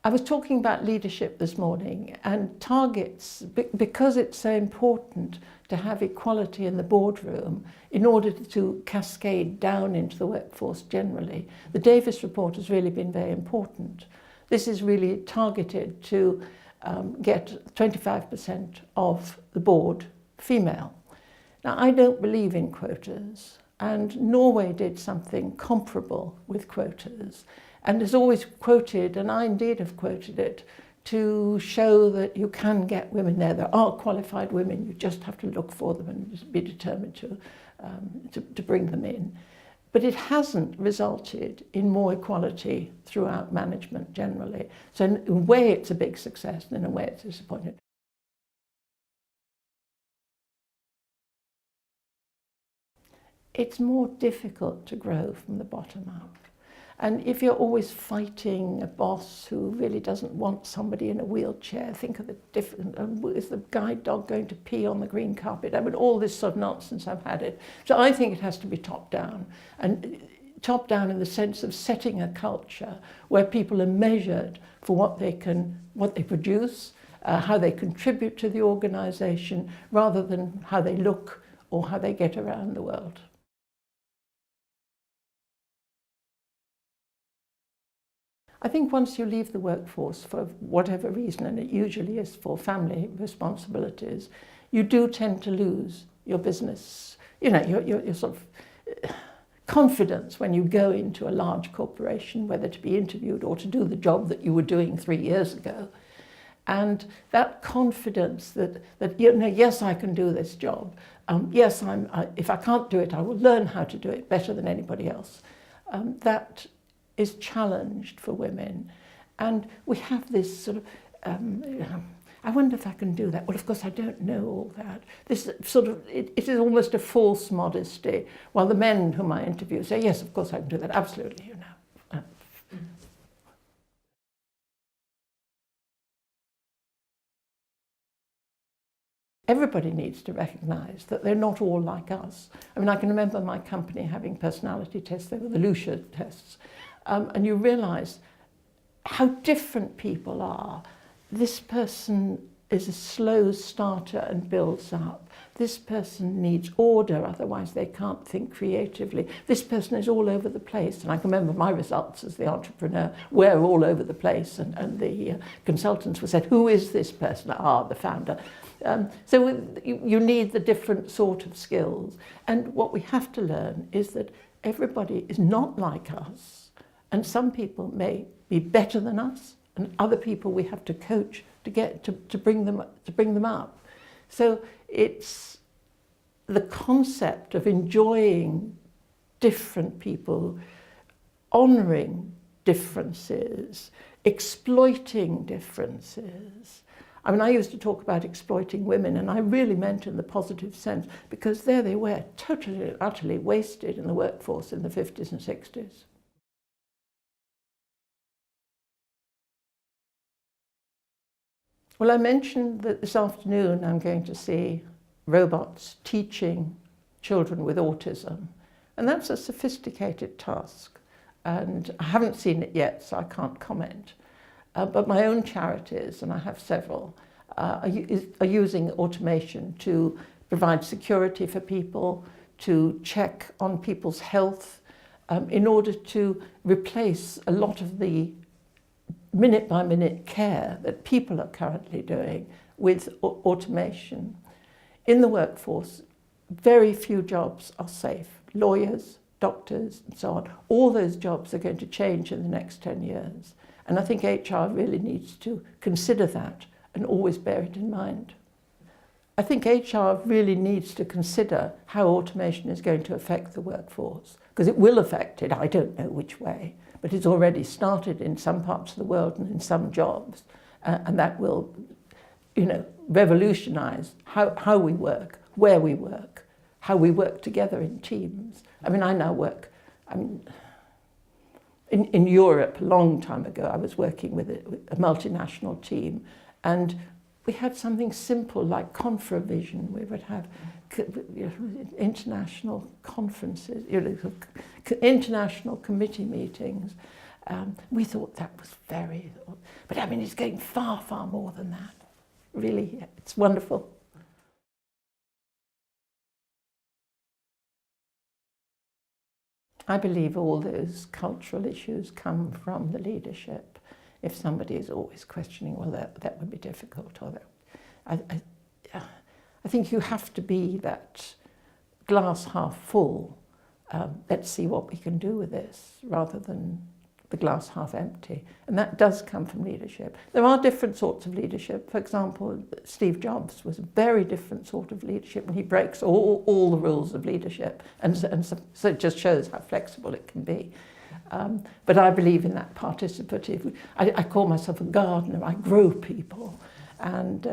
I was talking about leadership this morning and targets, because it's so important to have equality in the boardroom in order to cascade down into the workforce generally. The Davis report has really been very important. This is really targeted to get 25% of the board female. Now, I don't believe in quotas, and Norway did something comparable with quotas, and is always quoted, and I indeed have quoted it, to show that you can get women there. There are qualified women, you just have to look for them and be determined to bring them in. But it hasn't resulted in more equality throughout management generally. So in a way it's a big success, and in a way it's disappointing. It's more difficult to grow from the bottom up. And if you're always fighting a boss who really doesn't want somebody in a wheelchair, think of the different, is the guide dog going to pee on the green carpet? I mean, all this sort of nonsense, I've had it. So I think it has to be top down. And top down in the sense of setting a culture where people are measured for what they produce, how they contribute to the organisation, rather than how they look or how they get around the world. I think once you leave the workforce for whatever reason, and it usually is for family responsibilities, you do tend to lose your business, your sort of confidence when you go into a large corporation, whether to be interviewed or to do the job that you were doing 3 years ago. And that confidence that yes, I can do this job. Yes, if I can't do it, I will learn how to do it better than anybody else. That is challenged for women, and we have this sort of I wonder if I can do that. Well, of course I don't know all that. This sort of it is almost a false modesty, while the men whom I interview say, yes, of course I can do that, absolutely, Everybody needs to recognise that they're not all like us. I mean, I can remember my company having personality tests. They were the Lucia tests. And you realise how different people are. This person is a slow starter and builds up. This person needs order, otherwise they can't think creatively. This person is all over the place. And I can remember my results as the entrepreneur were all over the place, and the consultants were said, who is this person? The founder. So you need the different sort of skills. And what we have to learn is that everybody is not like us. And some people may be better than us, and other people we have to coach to get to bring them up. So it's the concept of enjoying different people, honouring differences, exploiting differences. I mean, I used to talk about exploiting women, and I really meant in the positive sense, because there they were, totally, utterly wasted in the workforce in the 50s and 60s. Well, I mentioned that this afternoon I'm going to see robots teaching children with autism, and that's a sophisticated task, and I haven't seen it yet, so I can't comment. But my own charities, and I have several, are using automation to provide security for people, to check on people's health, in order to replace a lot of the minute-by-minute care that people are currently doing with automation. In the workforce, very few jobs are safe. Lawyers, doctors, and so on. All those jobs are going to change in the next 10 years. And I think HR really needs to consider that and always bear it in mind. I think HR really needs to consider how automation is going to affect the workforce, because it will affect it, I don't know which way, but it's already started in some parts of the world and in some jobs, and that will, revolutionise how we work, where we work, how we work together in teams. I mean, I now work, in Europe a long time ago, I was working with a multinational team, and we had something simple like Confravision. We would have international conferences, international committee meetings, We thought that was very, but I mean, it's going far, far more than that. Really, it's wonderful. I believe all those cultural issues come from the leadership. If somebody is always questioning, well, that would be difficult, or that, I think you have to be that glass half full. Let's see what we can do with this, rather than the glass half empty. And that does come from leadership. There are different sorts of leadership. For example, Steve Jobs was a very different sort of leadership, and he breaks all the rules of leadership. And so it just shows how flexible it can be. But I believe in that participative. I call myself a gardener. I grow people. And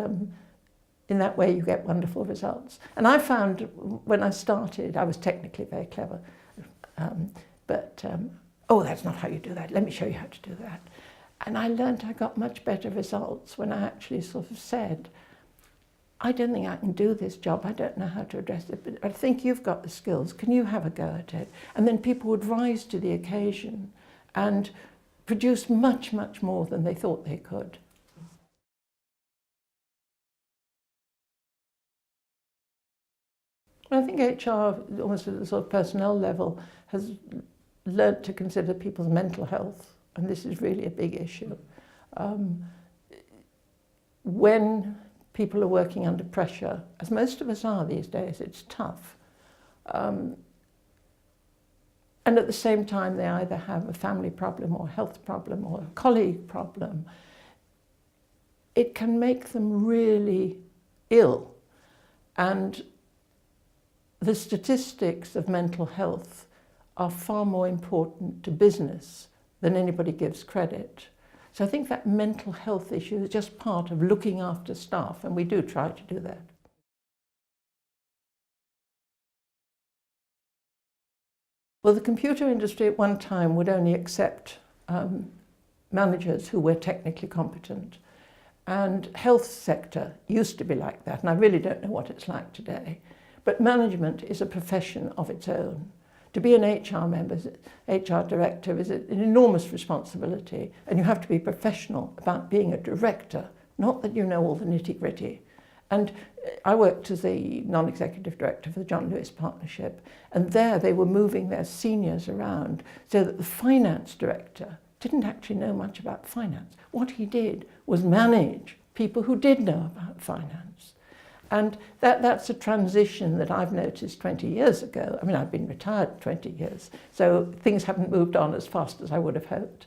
in that way you get wonderful results. And I found when I started, I was technically very clever. Oh, that's not how you do that. Let me show you how to do that. And I learned I got much better results when I actually sort of said, I don't think I can do this job. I don't know how to address it, but I think you've got the skills. Can you have a go at it? And then people would rise to the occasion and produce much, much more than they thought they could. I think HR, almost at the sort of personnel level, has learnt to consider people's mental health, and this is really a big issue. When people are working under pressure, as most of us are these days, it's tough. And at the same time, they either have a family problem or a health problem or a colleague problem. It can make them really ill. And the statistics of mental health are far more important to business than anybody gives credit. So I think that mental health issue is just part of looking after staff, and we do try to do that. Well, the computer industry at one time would only accept managers who were technically competent. And health sector used to be like that, and I really don't know what it's like today. But management is a profession of its own. To be an HR member, HR director is an enormous responsibility, and you have to be professional about being a director, not that you know all the nitty-gritty. And I worked as a non-executive director for the John Lewis Partnership, and there they were moving their seniors around so that the finance director didn't actually know much about finance. What he did was manage people who did know about finance. And that's a transition that I've noticed 20 years ago. I mean, I've been retired 20 years, so things haven't moved on as fast as I would have hoped.